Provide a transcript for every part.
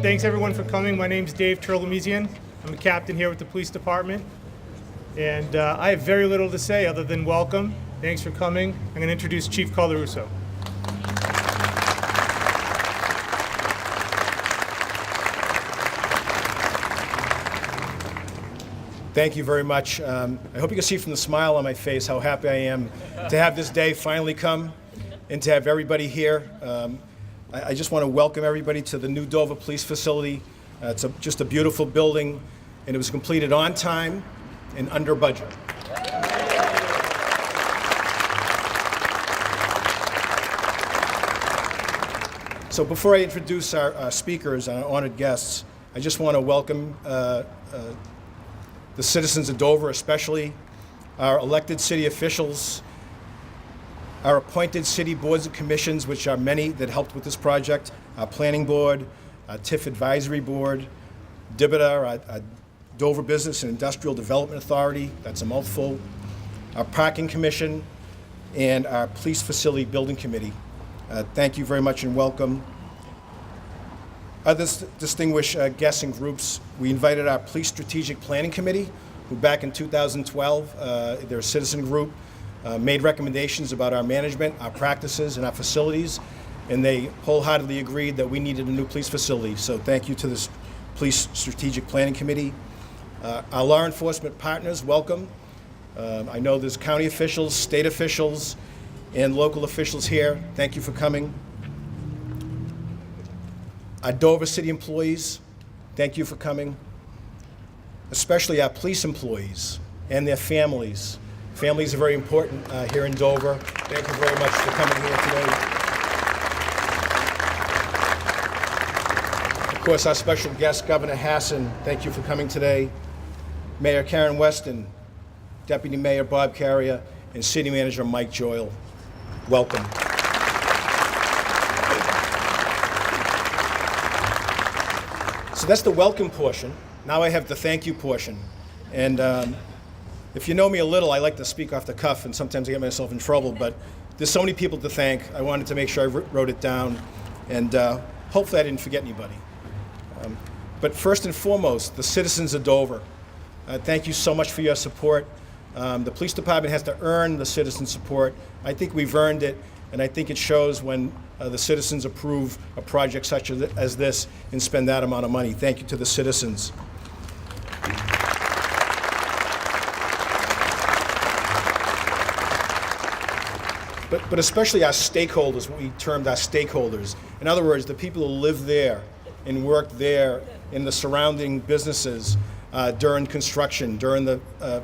Thanks everyone for coming. My name's Dave Turlemizian. I'm a captain here with the police department. And I have very little to say other than welcome. Thanks for coming. I'm going to introduce Chief Colarusso. Thank you very much. I hope you can see from the smile on my face how happy I am to have this day finally come and to have everybody here. I just want to welcome everybody to the new Dover Police Facility. It's just a beautiful building, and it was completed on time and under budget. So before I introduce our speakers and our honored guests, I just want to welcome the citizens of Dover, especially our elected city officials, our appointed city boards and commissions, which are many that helped with this project, our planning board, our TIF advisory board, DBITA, our Dover Business and Industrial Development Authority, that's a mouthful, our parking commission, and our police facility building committee. Thank you very much and welcome. Other distinguished guests and groups, we invited our Police Strategic Planning Committee, who back in 2012, they're a citizen group, made recommendations about our management, our practices, and our facilities, and they wholeheartedly agreed that we needed a new police facility. So thank you to this Police Strategic Planning Committee. Our law enforcement partners, welcome. I know there's county officials, state officials, and local officials here. Thank you for coming. Our Dover City employees, thank you for coming. Especially our police employees and their families. Families are very important here in Dover. Thank you very much for coming here today. Of course, our special guest, Governor Hassan, thank you for coming today. Mayor Karen Weston, Deputy Mayor Bob Carrier, and City Manager Mike Joyle, welcome. So that's the welcome portion. Now I have the thank you portion. And if you know me a little, I like to speak off the cuff, and sometimes I get myself in trouble, but there's so many people to thank. I wanted to make sure I wrote it down, and hopefully I didn't forget anybody. But first and foremost, the citizens of Dover. Thank you so much for your support. The police department has to earn the citizen support. I think we've earned it, and I think it shows when the citizens approve a project such as this and spend that amount of money. Thank you to the citizens. But especially our stakeholders, what we termed our stakeholders. In other words, the people who live there and work there in the surrounding businesses during construction, during the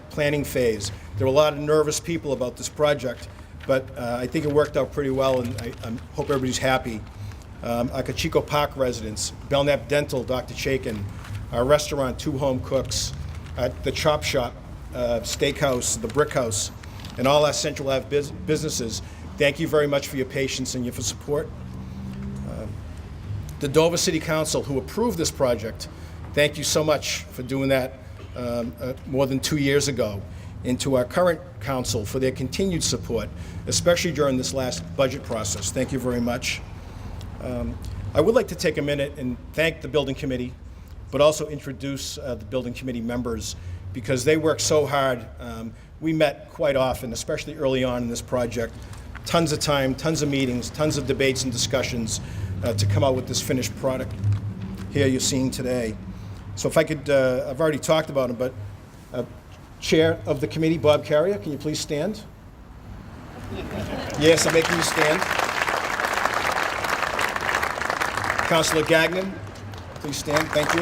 planning phase. There were a lot of nervous people about this project, but I think it worked out pretty well, and I hope everybody's happy. Our Cachico Park residents, Belknap Dental, Dr. Chaikin, our restaurant, Two Home Cooks, the Chop Shop, Steakhouse, the Brick House, and all our Central Ave businesses. Thank you very much for your patience and your support. The Dover City Council, who approved this project, thank you so much for doing that more than 2 years ago. And to our current council for their continued support, especially during this last budget process. Thank you very much. I would like to take a minute and thank the building committee, but also introduce the building committee members, because they work so hard. We met quite often, especially early on in this project. Tons of time, tons of meetings, tons of debates and discussions to come out with this finished product here you're seeing today. So if I could, I've already talked about it, but Chair of the committee, Bob Carrier, can you please stand? Yes, I'm making you stand. Councilor Gagnon, please stand, thank you.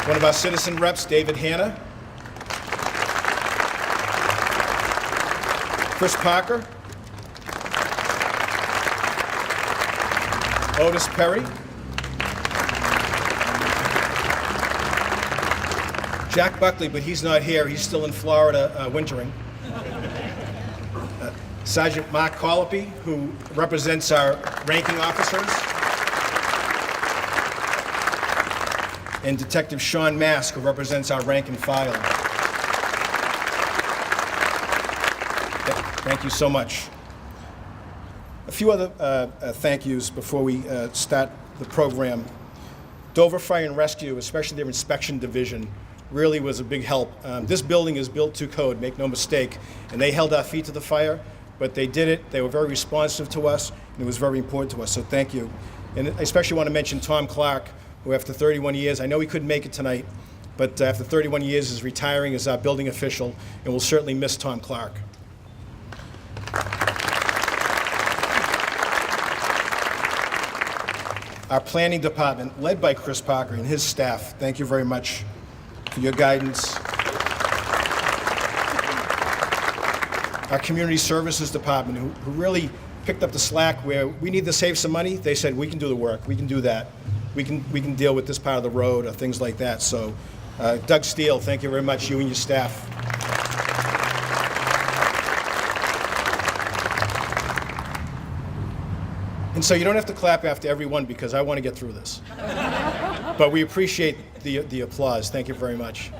One of our citizen reps, David Hanna. Chris Parker. Otis Perry. Jack Buckley, but he's not here. He's still in Florida wintering. Sergeant Mark Colopy, who represents our ranking officers. And Detective Sean Mask, who represents our rank and file. Thank you so much. A few other thank yous before we start the program. Dover Fire and Rescue, especially their inspection division, really was a big help. This building is built to code, make no mistake, and they held our feet to the fire, but they did it. They were very responsive to us, and it was very important to us, so thank you. And I especially want to mention Tom Clark, who after 31 years, I know he couldn't make it tonight, but after 31 years is retiring as our building official, and we'll certainly miss Tom Clark. Our planning department, led by Chris Parker and his staff, thank you very much for your guidance. Our community services department, who really picked up the slack where we need to save some money, they said, we can do the work, we can do that. We can deal with this part of the road or things like that. So Doug Steele, thank you very much, you and your staff. And so you don't have to clap after every one because I want to get through this. But we appreciate the applause. Thank you very much.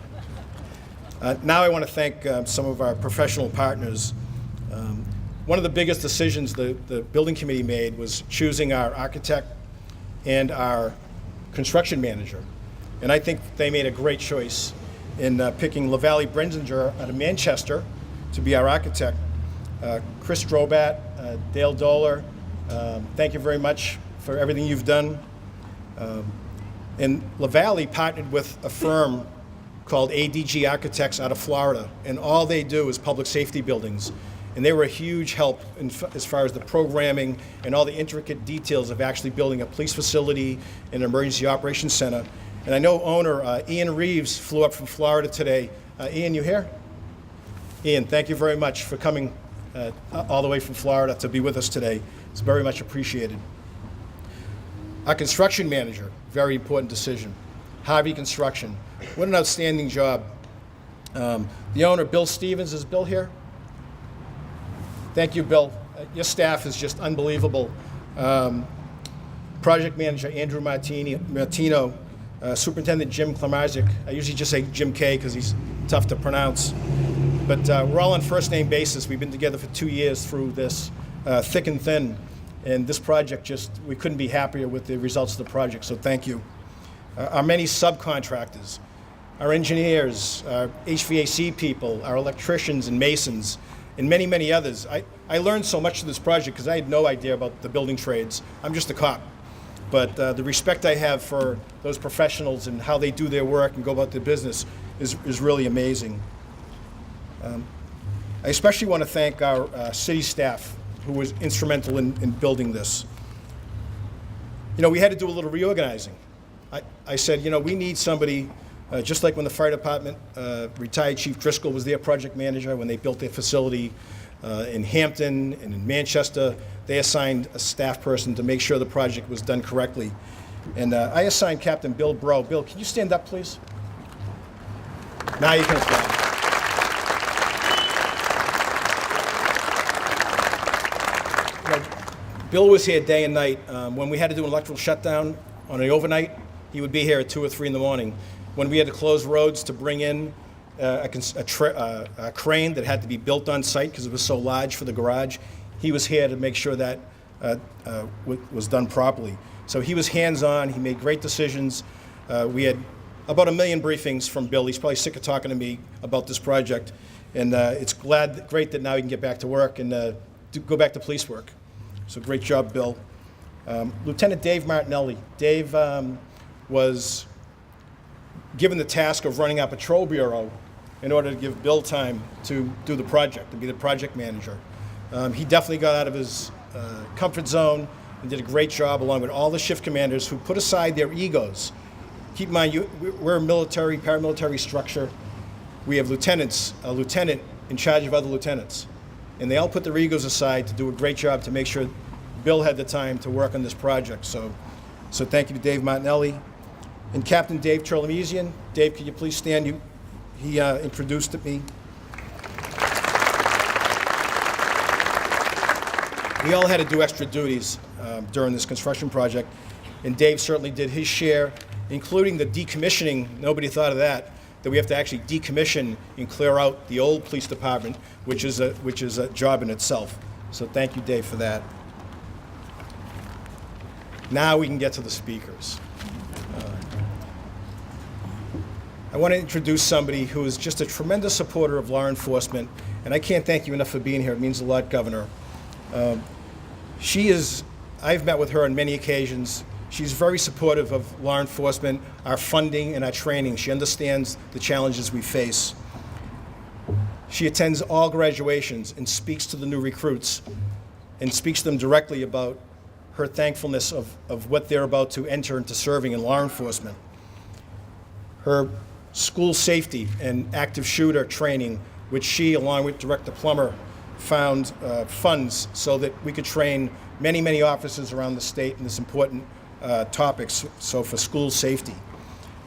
Now I want to thank some of our professional partners. One of the biggest decisions the building committee made was choosing our architect and our construction manager. And I think they made a great choice in picking LaValle Brenzinger out of Manchester to be our architect. Chris Drobat, Dale Doler, thank you very much for everything you've done. And LaValle partnered with a firm called ADG Architects out of Florida, and all they do is public safety buildings. And they were a huge help as far as the programming and all the intricate details of actually building a police facility and an emergency operations center. And I know owner Ian Reeves flew up from Florida today. Ian, you here? Ian, thank you very much for coming all the way from Florida to be with us today. It's very much appreciated. Our construction manager, very important decision. Harvey Construction, what an outstanding job. The owner, Bill Stevens, is Bill here? Thank you, Bill. Your staff is just unbelievable. Project manager, Andrew Martino, Superintendent Jim Klamarzik. I usually just say Jim K because he's tough to pronounce. But we're all on first name basis. We've been together for 2 years through this, thick and thin. And this project we couldn't be happier with the results of the project, so thank you. Our many subcontractors, our engineers, our HVAC people, our electricians and masons, and many, many others. I learned so much of this project because I had no idea about the building trades. I'm just a cop. But the respect I have for those professionals and how they do their work and go about their business is really amazing. I especially want to thank our city staff who was instrumental in building this. You know, we had to do a little reorganizing. I said, you know, we need somebody, just like when the fire department, retired Chief Driscoll was their project manager when they built their facility in Hampton and in Manchester. They assigned a staff person to make sure the project was done correctly. And I assigned Captain Bill Bro. Bill, can you stand up, please? Now you can applaud. Bill was here day and night. When we had to do an electrical shutdown on an overnight, he would be here at 2 or 3 in the morning. When we had to close roads to bring in a crane that had to be built on site because it was so large for the garage, he was here to make sure that was done properly. So he was hands-on. He made great decisions. We had about 1 million briefings from Bill. He's probably sick of talking to me about this project. And it's great that now he can get back to work and go back to police work. So great job, Bill. Lieutenant Dave Martinelli. Dave was given the task of running our patrol bureau in order to give Bill time to do the project, to be the project manager. He definitely got out of his comfort zone and did a great job along with all the shift commanders who put aside their egos. Keep in mind, we're a military, paramilitary structure. We have lieutenants, a lieutenant in charge of other lieutenants. And they all put their egos aside to do a great job to make sure Bill had the time to work on this project. So thank you to Dave Martinelli. And Captain Dave Turlemesian. Dave, could you please stand? He introduced me. We all had to do extra duties during this construction project, and Dave certainly did his share, including the decommissioning. Nobody thought of that we have to actually decommission and clear out the old police department, which is a job in itself. So thank you, Dave, for that. Now we can get to the speakers. I want to introduce somebody who is just a tremendous supporter of law enforcement, and I can't thank you enough for being here. It means a lot, Governor. I've met with her on many occasions. She's very supportive of law enforcement, our funding, and our training. She understands the challenges we face. She attends all graduations and speaks to the new recruits and speaks to them directly about her thankfulness of what they're about to enter into serving in law enforcement. Her school safety and active shooter training, which she, along with Director Plummer, found funds so that we could train many, many officers around the state in this important topics. So for school safety,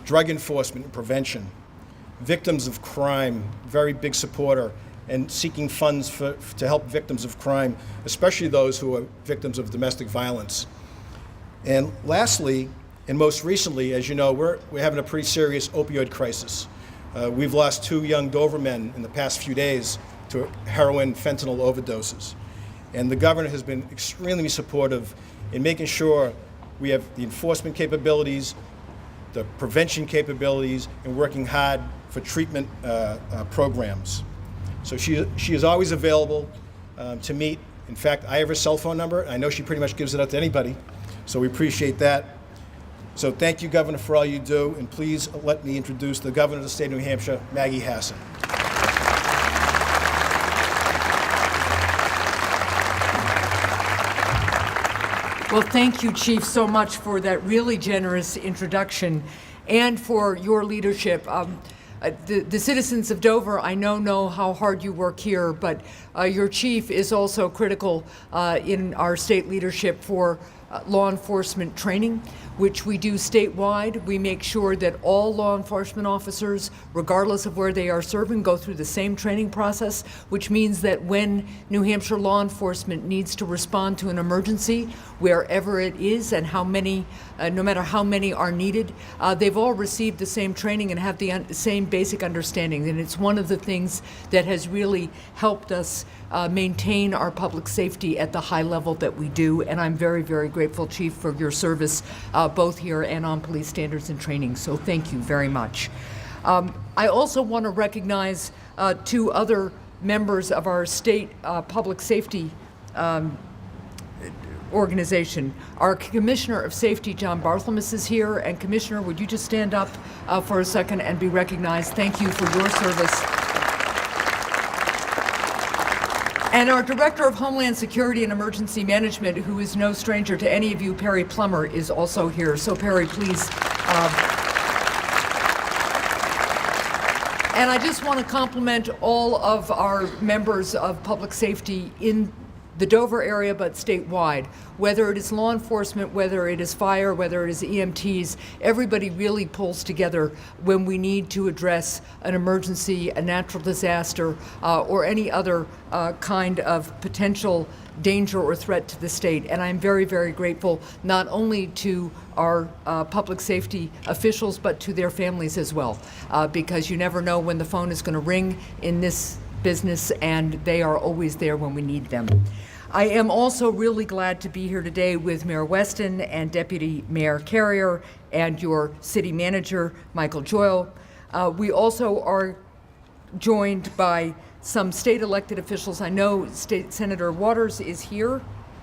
drug enforcement and prevention, victims of crime, very big supporter, and seeking funds to help victims of crime, especially those who are victims of domestic violence. And lastly, and most recently, as you know, we're having a pretty serious opioid crisis. We've lost 2 young Dover men in the past few days to heroin fentanyl overdoses. And the governor has been extremely supportive in making sure we have the enforcement capabilities, the prevention capabilities, and working hard for treatment programs. So she is always available to meet. In fact, I have her cell phone number. I know she pretty much gives it out to anybody, so we appreciate that. So thank you, Governor, for all you do, and please let me introduce the Governor of the state of New Hampshire, Maggie Hassan. Well, thank you, Chief, so much for that really generous introduction and for your leadership. The citizens of Dover, I know how hard you work here, but your chief is also critical in our state leadership for law enforcement training, which we do statewide. We make sure that all law enforcement officers, regardless of where they are serving, go through the same training process, which means that when New Hampshire law enforcement needs to respond to an emergency, wherever it is and how many, no matter how many are needed, they've all received the same training and have the same basic understanding. And it's one of the things that has really helped us maintain our public safety at the high level that we do. And I'm very, very grateful, Chief, for your service both here and on police standards and training. So thank you very much. I also want to recognize 2 other members of our state public safety organization. Our Commissioner of Safety, John Bartholomew, is here. And Commissioner, would you just stand up for a second and be recognized? Thank you for your service. And our Director of Homeland Security and Emergency Management, who is no stranger to any of you, Perry Plummer, is also here. So Perry, please. And I just want to compliment all of our members of public safety in the Dover area, but statewide. Whether it is law enforcement, whether it is fire, whether it is EMTs, everybody really pulls together when we need to address an emergency, a natural disaster, or any other kind of potential danger or threat to the state. And I'm very, very grateful not only to our public safety officials, but to their families as well, because you never know when the phone is going to ring in this business, and they are always there when we need them. I am also really glad to be here today with Mayor Weston and Deputy Mayor Carrier and your city manager, Michael Joyle. We also are joined by some state elected officials. I know State Senator Waters is here,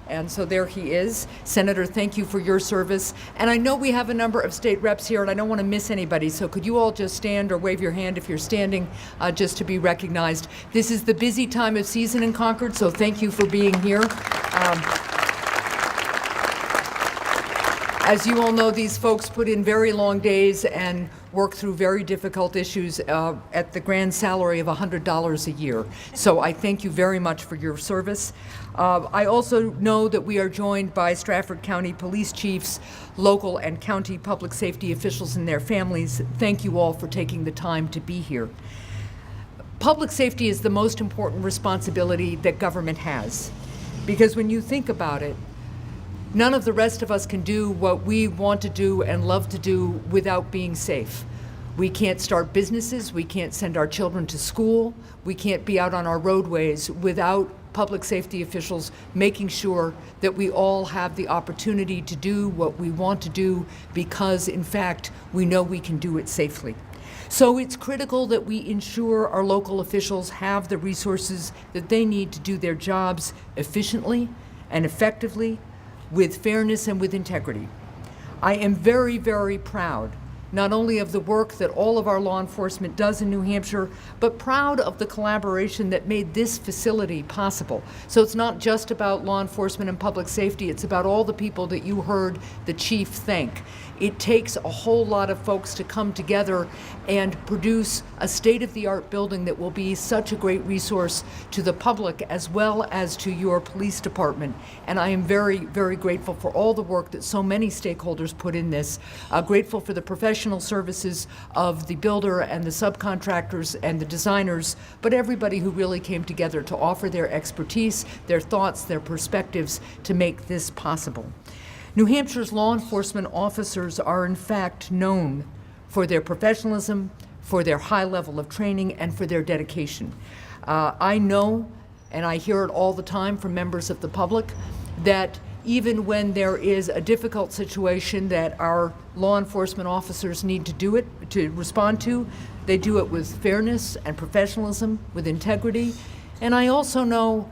and so there he is. Senator, thank you for your service. And I know we have a number of state reps here, and I don't want to miss anybody, so could you all just stand or wave your hand if you're standing, just to be recognized. This is the busy time of season in Concord, so thank you for being here. As you all know, these folks put in very long days and work through very difficult issues at the grand salary of $100 a year. So I thank you very much for your service. I also know that we are joined by Stratford County Police Chiefs, local and county public safety officials and their families. Thank you all for taking the time to be here. Public safety is the most important responsibility that government has, because when you think about it, none of the rest of us can do what we want to do and love to do without being safe. We can't start businesses, we can't send our children to school, we can't be out on our roadways without public safety officials making sure that we all have the opportunity to do what we want to do because, in fact, we know we can do it safely. So it's critical that we ensure our local officials have the resources that they need to do their jobs efficiently and effectively, with fairness and with integrity. I am very, very proud not only of the work that all of our law enforcement does in New Hampshire, but proud of the collaboration that made this facility possible. So it's not just about law enforcement and public safety, it's about all the people that you heard the chief thank. It takes a whole lot of folks to come together and produce a state-of-the-art building that will be such a great resource to the public as well as to your police department. And I am very, very grateful for all the work that so many stakeholders put in this. Grateful for the professional services of the builder and the subcontractors and the designers, but everybody who really came together to offer their expertise, their thoughts, their perspectives to make this possible. New Hampshire's law enforcement officers are in fact known for their professionalism, for their high level of training, and for their dedication. I know, and I hear it all the time from members of the public, that even when there is a difficult situation that our law enforcement officers need to respond to, they do it with fairness and professionalism, with integrity. And I also know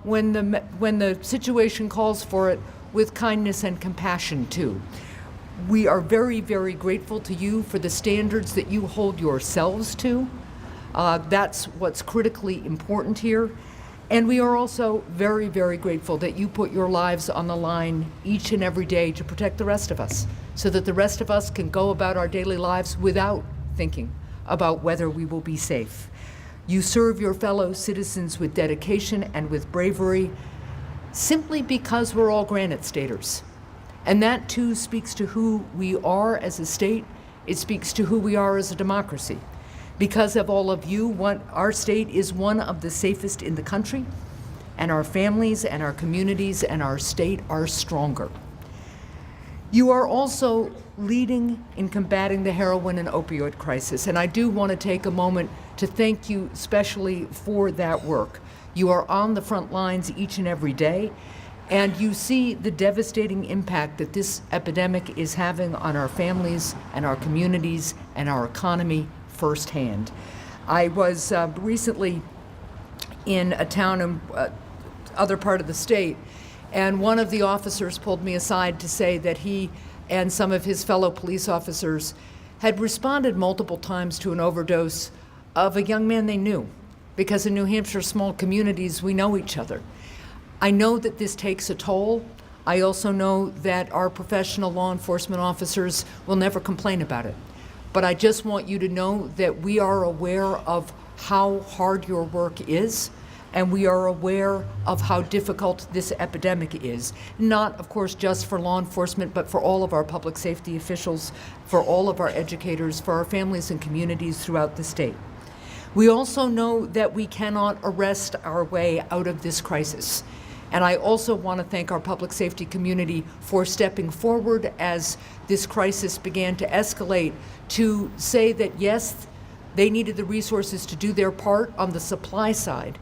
when the situation calls for it, with kindness and compassion too. We are very, very grateful to you for the standards that you hold yourselves to. That's what's critically important here. And we are also very, very grateful that you put your lives on the line each and every day to protect the rest of us, so that the rest of us can go about our daily lives without thinking about whether we will be safe. You serve your fellow citizens with dedication and with bravery, simply because we're all Granite Staters. And that too speaks to who we are as a state. It speaks to who we are as a democracy. Because of all of you, our state is one of the safest in the country, and our families and our communities and our state are stronger. You are also leading in combating the heroin and opioid crisis, and I do want to take a moment to thank you especially for that work. You are on the front lines each and every day, and you see the devastating impact that this epidemic is having on our families and our communities and our economy firsthand. I was recently in a town in other part of the state, and one of the officers pulled me aside to say that he and some of his fellow police officers had responded multiple times to an overdose of a young man they knew. Because in New Hampshire small communities, we know each other. I know that this takes a toll. I also know that our professional law enforcement officers will never complain about it. But I just want you to know that we are aware of how hard your work is, and we are aware of how difficult this epidemic is. Not, of course, just for law enforcement, but for all of our public safety officials, for all of our educators, for our families and communities throughout the state. We also know that we cannot arrest our way out of this crisis. And I also want to thank our public safety community for stepping forward as this crisis began to escalate to say that, yes, they needed the resources to do their part on the supply side,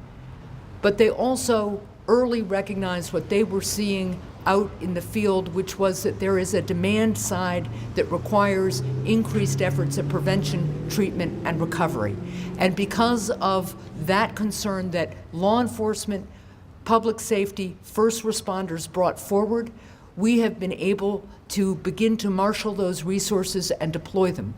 but they also early recognized what they were seeing out in the field, which was that there is a demand side that requires increased efforts at prevention, treatment, and recovery. And because of that concern that law enforcement, public safety, first responders brought forward, we have been able to begin to marshal those resources and deploy them.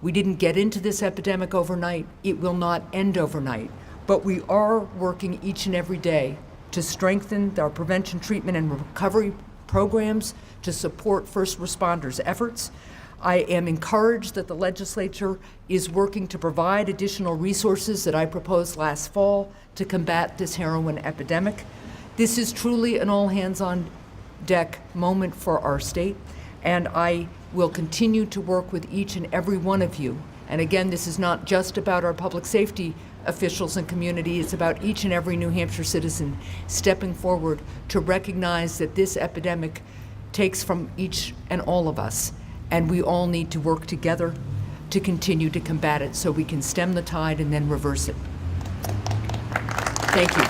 We didn't get into this epidemic overnight. It will not end overnight. But we are working each and every day to strengthen our prevention, treatment, and recovery programs to support first responders' efforts. I am encouraged that the legislature is working to provide additional resources that I proposed last fall to combat this heroin epidemic. This is truly an all-hands-on-deck moment for our state, and I will continue to work with each and every one of you. And again, this is not just about our public safety officials and community, it's about each and every New Hampshire citizen stepping forward to recognize that this epidemic takes from each and all of us, and we all need to work together to continue to combat it so we can stem the tide and then reverse it. Thank you.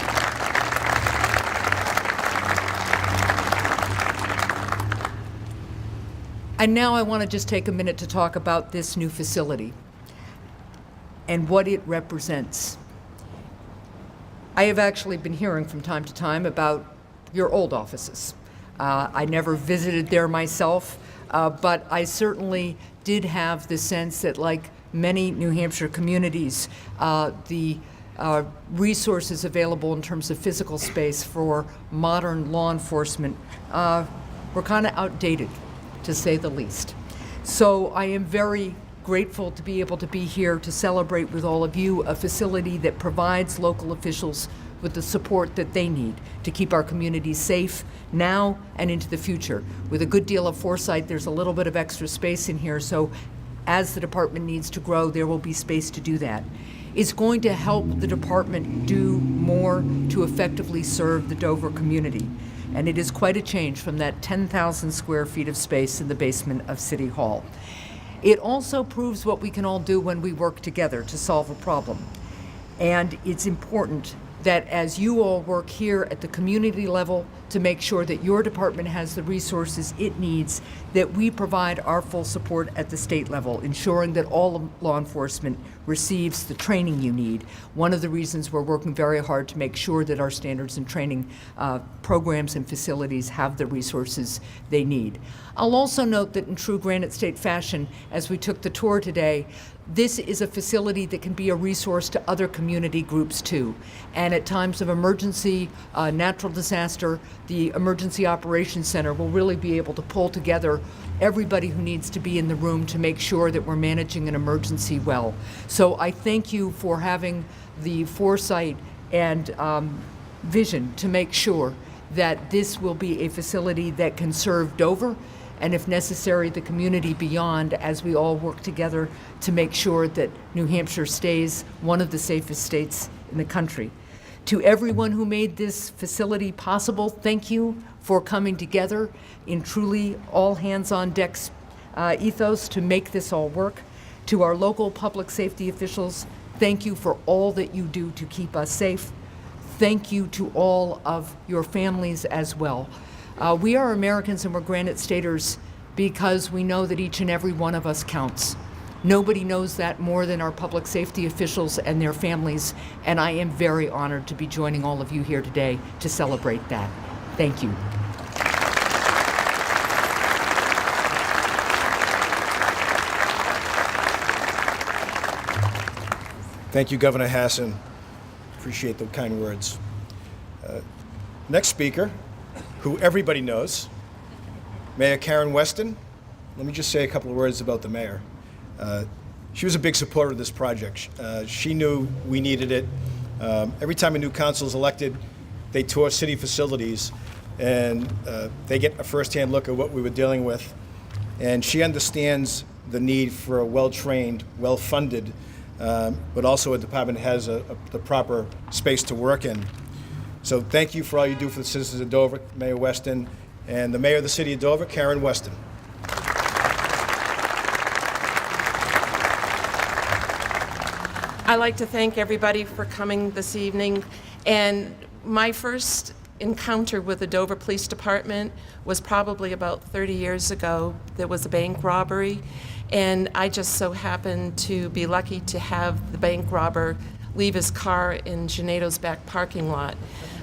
And now I want to just take a minute to talk about this new facility and what it represents. I have actually been hearing from time to time about your old offices. I never visited there myself, but I certainly did have the sense that, like many New Hampshire communities, the resources available in terms of physical space for modern law enforcement were kind of outdated, to say the least. So I am very grateful to be able to be here to celebrate with all of you a facility that provides local officials with the support that they need to keep our communities safe now and into the future. With a good deal of foresight, there's a little bit of extra space in here, so as the department needs to grow, there will be space to do that. It's going to help the department do more to effectively serve the Dover community. And it is quite a change from that 10,000 square feet of space in the basement of City Hall. It also proves what we can all do when we work together to solve a problem. And it's important that as you all work here at the community level to make sure that your department has the resources it needs, that we provide our full support at the state level, ensuring that all of law enforcement receives the training you need. One of the reasons we're working very hard to make sure that our standards and training programs and facilities have the resources they need. I'll also note that in true Granite State fashion, as we took the tour today, this is a facility that can be a resource to other community groups too. And at times of emergency, natural disaster, the Emergency Operations Center will really be able to pull together everybody who needs to be in the room to make sure that we're managing an emergency well. So I thank you for having the foresight and vision to make sure that this will be a facility that can serve Dover and, if necessary, the community beyond, as we all work together to make sure that New Hampshire stays one of the safest states in the country. To everyone who made this facility possible, thank you for coming together in truly all hands-on-deck ethos to make this all work. To our local public safety officials, thank you for all that you do to keep us safe. Thank you to all of your families as well. We are Americans and we're Granite Staters because we know that each and every one of us counts. Nobody knows that more than our public safety officials and their families, and I am very honored to be joining all of you here today to celebrate that. Thank you. Thank you, Governor Hassan. Appreciate the kind words. Next speaker, who everybody knows, Mayor Karen Weston. Let me just say a couple of words about the mayor. She was a big supporter of this project. She knew we needed it. Every time a new council is elected, they tour city facilities and they get a firsthand look at what we were dealing with. And she understands the need for a well-trained, well-funded, but also a department that has the proper space to work in. So thank you for all you do for the citizens of Dover, Mayor Weston, and the Mayor of the City of Dover, Karen Weston. I'd like to thank everybody for coming this evening. And my first encounter with the Dover Police Department was probably about 30 years ago. There was a bank robbery, and I just so happened to be lucky to have the bank robber leave his car in Gennado's back parking lot.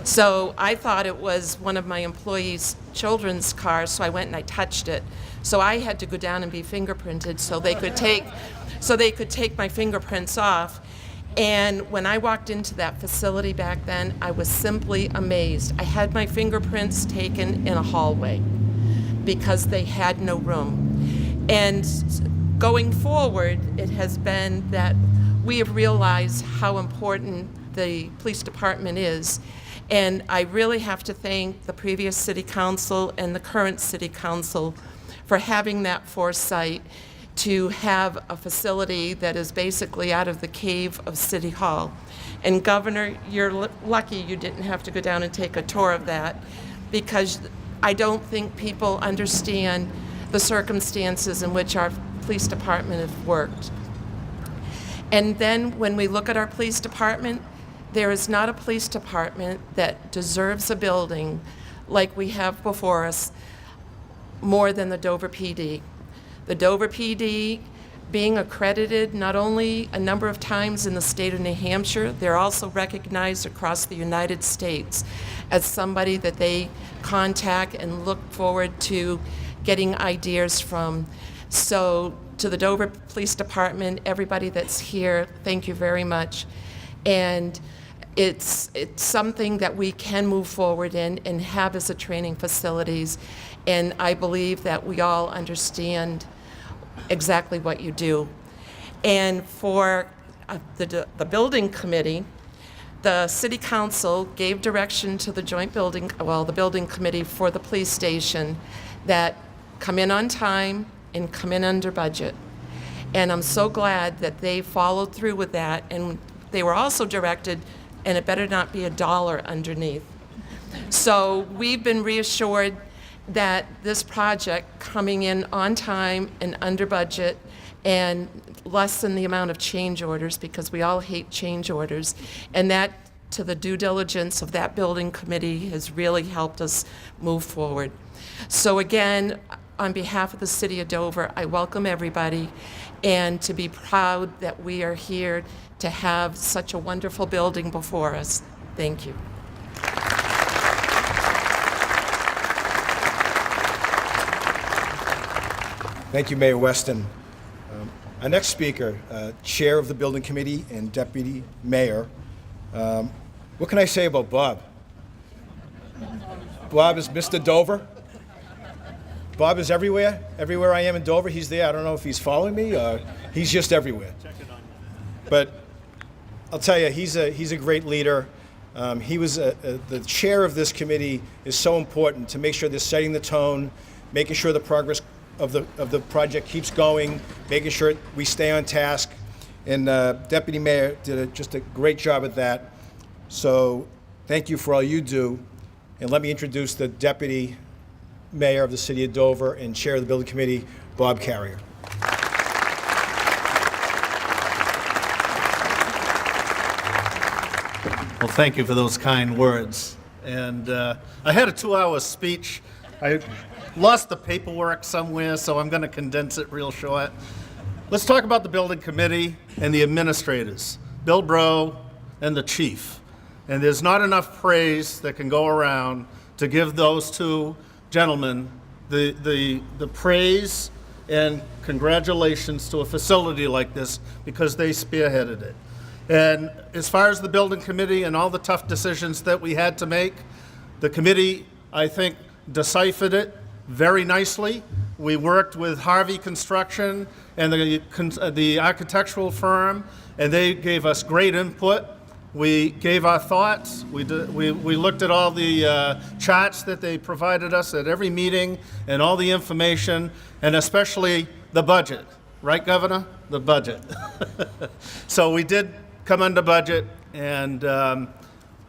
So I thought it was one of my employees' children's cars, so I went and I touched it. So I had to go down and be fingerprinted so they could take my fingerprints off. And when I walked into that facility back then, I was simply amazed. I had my fingerprints taken in a hallway because they had no room. And going forward, it has been that we have realized how important the police department is. And I really have to thank the previous city council and the current city council for having that foresight to have a facility that is basically out of the cave of City Hall. And Governor, you're lucky you didn't have to go down and take a tour of that, because I don't think people understand the circumstances in which our police department has worked. And then when we look at our police department, there is not a police department that deserves a building like we have before us more than the Dover PD. The Dover PD being accredited not only a number of times in the state of New Hampshire, they're also recognized across the United States as somebody that they contact and look forward to getting ideas from. So to the Dover Police Department, everybody that's here, thank you very much. And it's something that we can move forward in and have as a training facilities. And I believe that we all understand exactly what you do. And for the building committee, the city council gave direction to the the building committee for the police station that come in on time and come in under budget. And I'm so glad that they followed through with that. And they were also directed, and it better not be $1 underneath. So we've been reassured that this project coming in on time and under budget and less than the amount of change orders, because we all hate change orders, and that to the due diligence of that building committee has really helped us move forward. So again, on behalf of the city of Dover, I welcome everybody, and to be proud that we are here to have such a wonderful building before us. Thank you. Thank you, Mayor Weston. Our next speaker, Chair of the Building Committee and Deputy Mayor. What can I say about Bob? Bob is Mr. Dover. Bob is everywhere. Everywhere I am in Dover, he's there. I don't know if he's following me or he's just everywhere. But I'll tell you, he's a great leader. The chair of this committee is so important to make sure they're setting the tone, making sure the progress of the project keeps going, making sure we stay on task. And Deputy Mayor did just a great job at that. So thank you for all you do. And let me introduce the Deputy Mayor of the City of Dover and Chair of the Building Committee, Bob Carrier. Well, thank you for those kind words. And I had a 2-hour speech. I lost the paperwork somewhere, so I'm going to condense it real short. Let's talk about the building committee and the administrators, Bill Bro and the chief. And there's not enough praise that can go around to give those two gentlemen the praise and congratulations to a facility like this, because they spearheaded it. And as far as the building committee and all the tough decisions that we had to make, the committee, I think, deciphered it very nicely. We worked with Harvey Construction and the architectural firm, and they gave us great input. We gave our thoughts. We looked at all the charts that they provided us at every meeting and all the information, and especially the budget. Right, Governor? The budget. So we did come under budget, and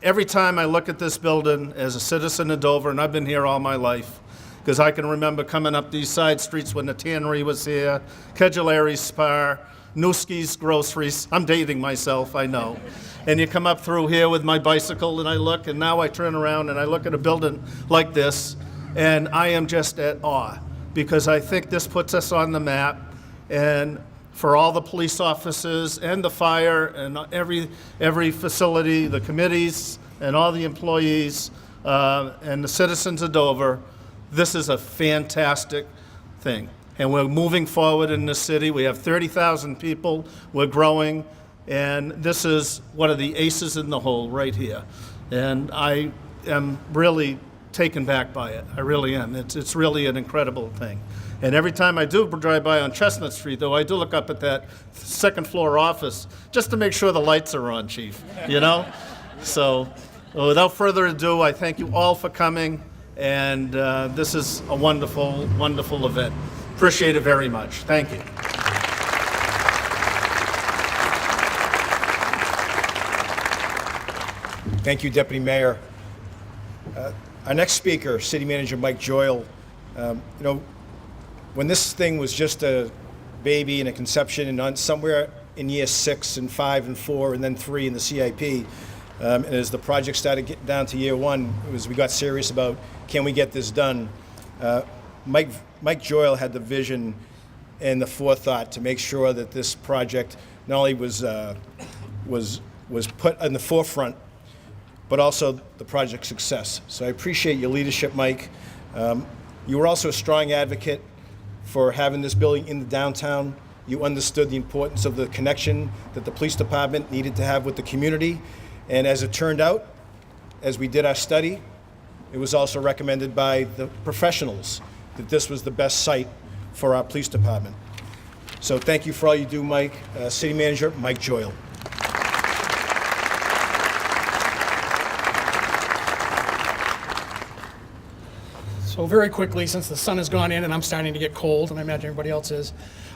every time I look at this building as a citizen of Dover, and I've been here all my life, because I can remember coming up these side streets when the tannery was here, Kedulari's Spa, Newski's Groceries. I'm dating myself, I know. And you come up through here with my bicycle, and I look, and now I turn around and I look at a building like this, and I am just at awe, because I think this puts us on the map. And for all the police officers and the fire and every facility, the committees and all the employees and the citizens of Dover, this is a fantastic thing. And we're moving forward in this city. We have 30,000 people. We're growing. And this is one of the aces in the hole right here. And I am really taken back by it. I really am. It's really an incredible thing. And every time I do drive by on Chestnut Street, though, I do look up at that second floor office just to make sure the lights are on, Chief, you know? So without further ado, I thank you all for coming. And this is a wonderful, wonderful event. Appreciate it very much. Thank you. Thank you, Deputy Mayor. Our next speaker, City Manager Mike Joyle. When this thing was just a baby and a conception and on somewhere in year 6 and 5 and 4 and then 3 in the CIP, and as the project started getting down to year 1, we got serious about, can we get this done? Mike Joyle had the vision and the forethought to make sure that this project not only was put in the forefront, but also the project's success. So I appreciate your leadership, Mike. You were also a strong advocate for having this building in the downtown. You understood the importance of the connection that the police department needed to have with the community. And as it turned out, as we did our study, it was also recommended by the professionals that this was the best site for our police department. So thank you for all you do, Mike. City Manager Mike Joyle. So very quickly, since the sun has gone in and I'm starting to get cold, and I imagine everybody else is,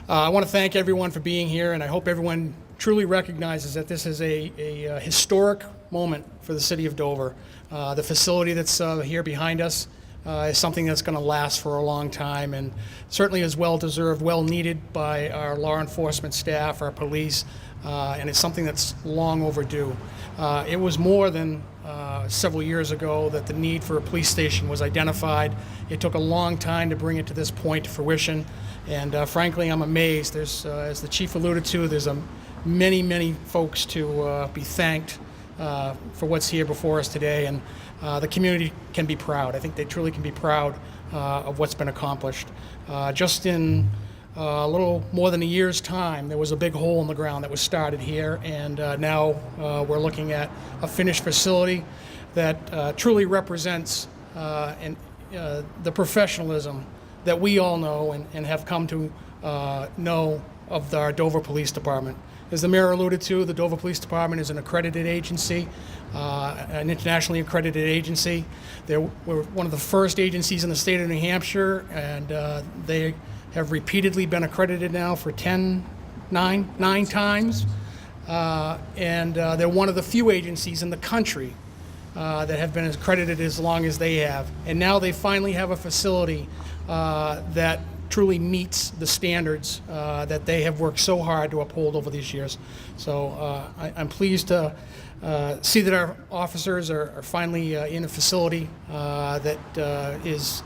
I want to thank everyone for being here, and I hope everyone truly recognizes that this is a historic moment for the city of Dover. The facility that's here behind us is something that's going to last for a long time, and certainly is well-deserved, well-needed by our law enforcement staff, our police, and it's something that's long overdue. It was more than several years ago that the need for a police station was identified. It took a long time to bring it to this point to fruition, and frankly, I'm amazed. There's, as the chief alluded to, there's many folks to be thanked for what's here before us today, and the community can be proud. I think they truly can be proud of what's been accomplished. Just in a little more than a year's time, there was a big hole in the ground that was started here, and now we're looking at a finished facility that truly represents the professionalism that we all know and have come to know of our Dover Police Department. As the mayor alluded to, the Dover Police Department is an accredited agency, an internationally accredited agency. They were one of the first agencies in the state of New Hampshire, and they have repeatedly been accredited now for nine times. And they're one of the few agencies in the country that have been accredited as long as they have. And now they finally have a facility that truly meets the standards that they have worked so hard to uphold over these years. So I'm pleased to see that our officers are finally in a facility that is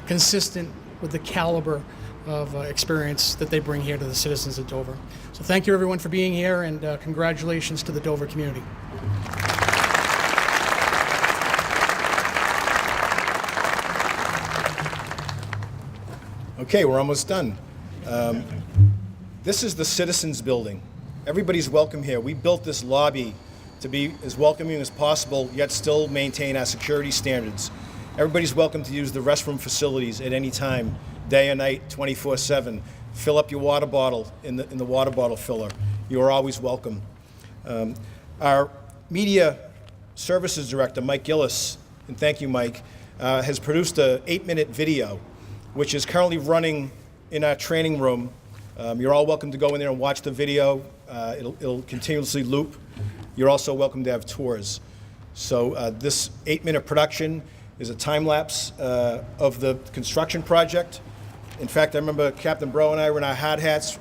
consistent with the caliber of experience that they bring here to the citizens of Dover. So thank you everyone for being here, and congratulations to the Dover community. Okay, we're almost done. This is the Citizens Building. Everybody's welcome here. We built this lobby to be as welcoming as possible, yet still maintain our security standards. Everybody's welcome to use the restroom facilities at any time, day or night, 24/7. Fill up your water bottle in the water bottle filler. You are always welcome. Our media services director, Mike Gillis, and thank you, Mike, has produced an 8-minute video, which is currently running in our training room. You're all welcome to go in there and watch the video. It'll continuously loop. You're also welcome to have tours. So this 8-minute production is a time-lapse of the construction project. In fact, I remember Captain Bro and I were in our hard hats.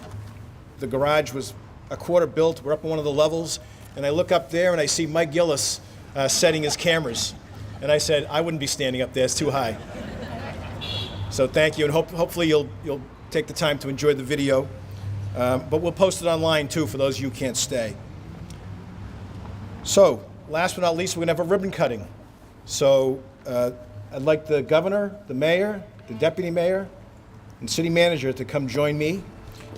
The garage was a quarter built. We're up on one of the levels, and I look up there and I see Mike Gillis setting his cameras. And I said, I wouldn't be standing up there, it's too high. So thank you, and hopefully you'll take the time to enjoy the video. But we'll post it online too for those of you who can't stay. So, last but not least, we're gonna have a ribbon cutting. So I'd like the governor, the mayor, the deputy mayor, and city manager to come join me.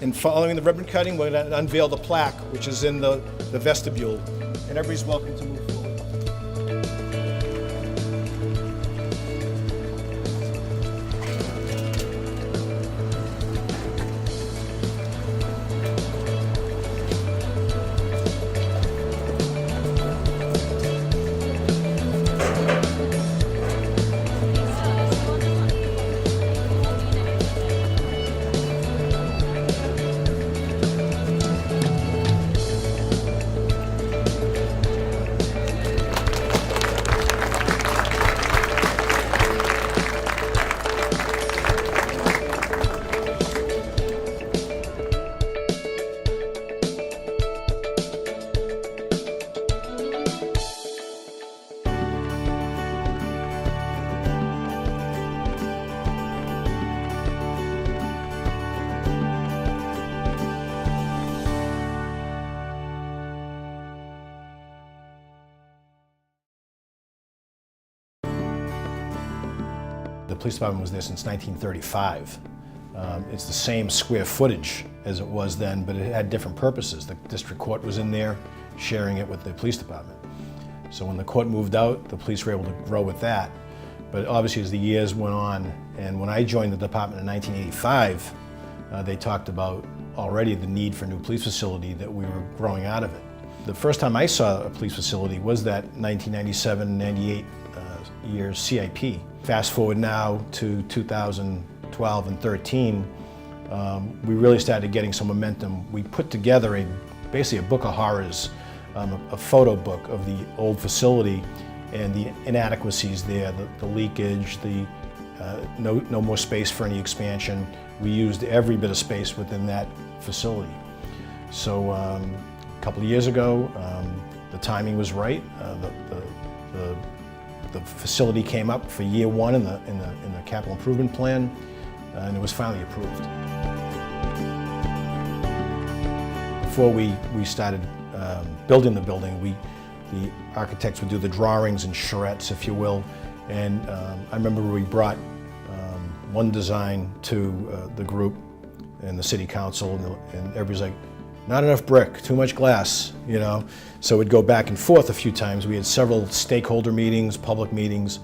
And following the ribbon cutting, we're gonna unveil the plaque, which is in the vestibule. And everybody's welcome to move forward. police department was there since 1935. It's the same square footage as it was then, but it had different purposes. The district court was in there, sharing it with the police department. So when the court moved out, the police were able to grow with that. But obviously as the years went on, and when I joined the department in 1985, they talked about already the need for a new police facility, that we were growing out of it. The first time I saw a police facility was that 1997-98 year's CIP. Fast forward now to 2012 and 13, we really started getting some momentum. We put together basically a book of horrors, a photo book of the old facility and the inadequacies there, the leakage, no more space for any expansion. We used every bit of space within that facility. So a couple of years ago, the timing was right. The facility came up for year one in the capital improvement plan, and it was finally approved. Before we started building the building, the architects would do the drawings and charrettes, if you will, and I remember we brought one design to the group and the city council, and everybody's like, not enough brick, too much glass, you know? So we'd go back and forth a few times. We had several stakeholder meetings, public meetings,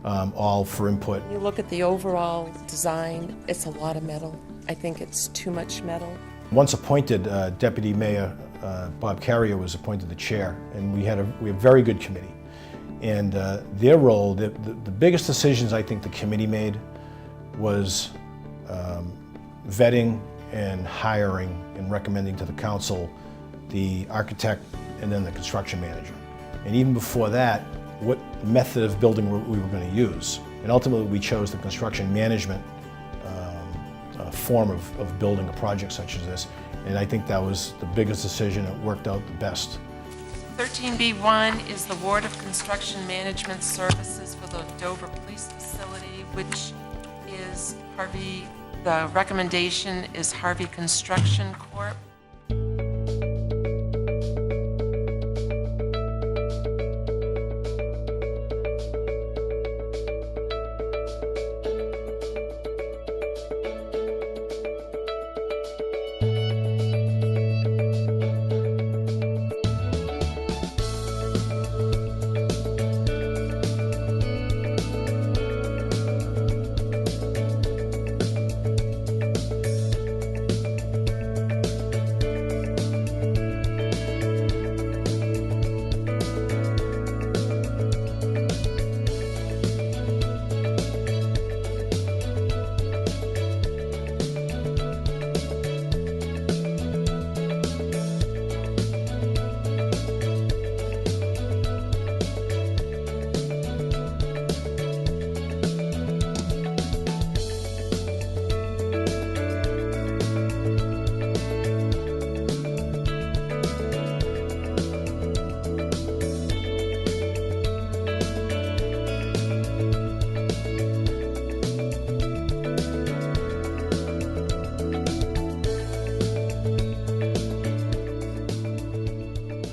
all for input. You look at the overall design, it's a lot of metal. I think it's too much metal. Once appointed, Deputy Mayor Bob Carrier was appointed the chair, and we had a very good committee. And their role, the biggest decisions I think the committee made was vetting and hiring and recommending to the council the architect and then the construction manager. And even before that, what method of building we were going to use. And ultimately we chose the construction management form of building a project such as this. And I think that was the biggest decision. It worked out the best. 13B1 is the Ward of Construction Management Services for the Dover Police Facility, which is Harvey. The recommendation is Harvey Construction Corp.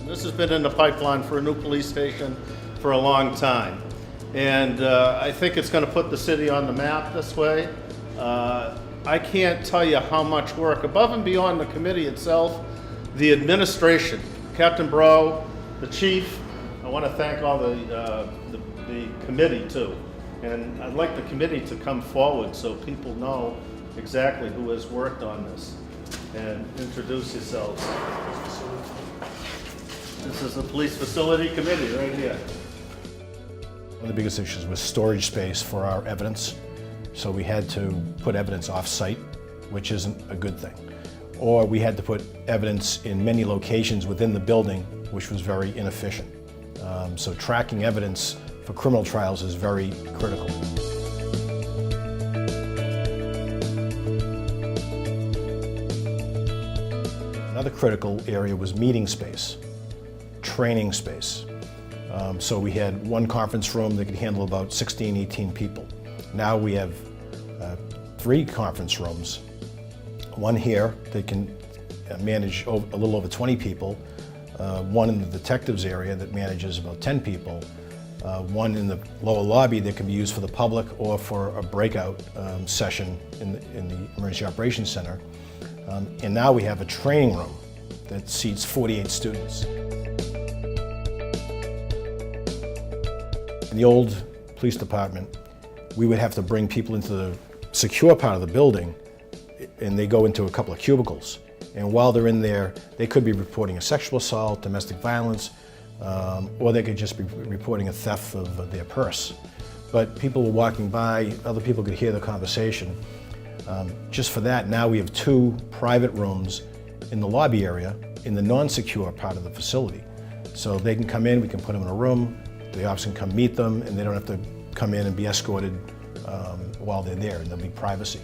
This has been in the pipeline for a new police station for a long time. And I think it's going to put the city on the map this way. I can't tell you how much work, above and beyond the committee itself, the administration, Captain Bro, the chief, I want to thank all the committee too. And I'd like the committee to come forward so people know exactly who has worked on this, and introduce yourselves. This is the Police Facility Committee right here. One of the biggest issues was storage space for our evidence. So we had to put evidence off-site, which isn't a good thing. Or we had to put evidence in many locations within the building, which was very inefficient. So tracking evidence for criminal trials is very critical. Another critical area was meeting space, training space. So we had one conference room that could handle about 16, 18 people. Now we have 3 conference rooms. One here that can manage a little over 20 people, one in the detectives area that manages about 10 people, one in the lower lobby that can be used for the public or for a breakout session in the Emergency Operations Center. And now we have a training room that seats 48 students. In the old police department, we would have to bring people into the secure part of the building, and they go into a couple of cubicles. And while they're in there, they could be reporting a sexual assault, domestic violence, or they could just be reporting a theft of their purse. But people were walking by, other people could hear the conversation. Just for that, now we have 2 private rooms in the lobby area in the non-secure part of the facility. So they can come in, we can put them in a room, the officer can come meet them, and they don't have to come in and be escorted while they're there, and there'll be privacy.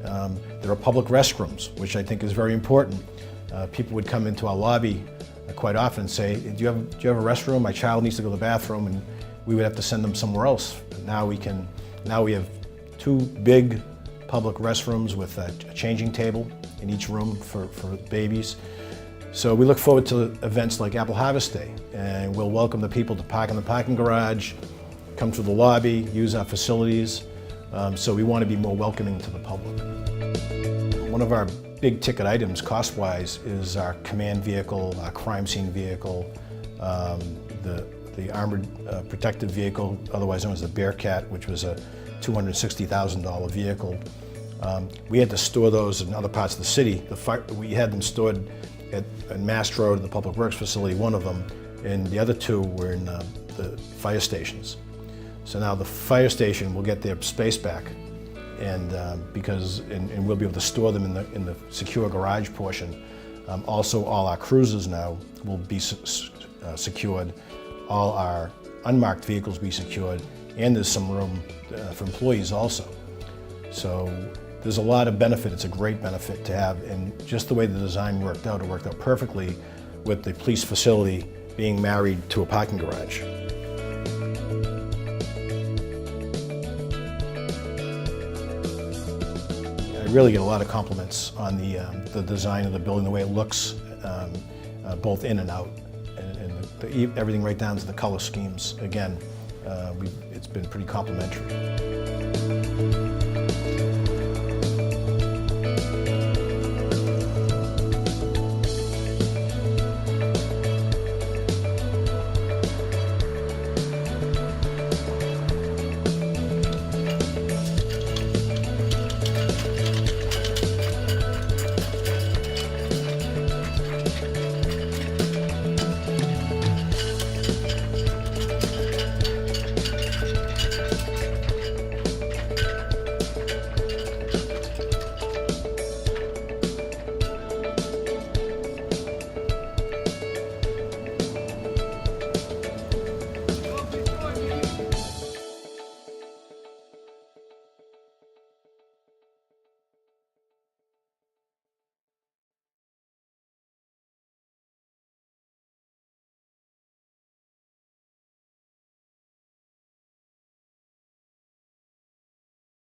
There are public restrooms, which I think is very important. People would come into our lobby quite often and say, do you have a restroom? My child needs to go to the bathroom, and we would have to send them somewhere else. Now we have 2 big public restrooms with a changing table in each room for babies. So we look forward to events like Apple Harvest Day, and we'll welcome the people to park in the parking garage, come to the lobby, use our facilities. So we want to be more welcoming to the public. One of our big ticket items, cost-wise, is our command vehicle, our crime scene vehicle, the armored protective vehicle, otherwise known as the Bearcat, which was a $260,000 vehicle. We had to store those in other parts of the city. We had them stored at Mass Road, the Public Works facility, one of them, and the other 2 were in the fire stations. So now the fire station will get their space back, and and we'll be able to store them in the secure garage portion. Also, all our cruisers now will be secured. All our unmarked vehicles will be secured, and there's some room for employees also. So there's a lot of benefit. It's a great benefit to have, and just the way the design worked out, it worked out perfectly with the police facility being married to a parking garage. I really get a lot of compliments on the design of the building, the way it looks, both in and out, and everything right down to the color schemes. Again, it's been pretty complimentary.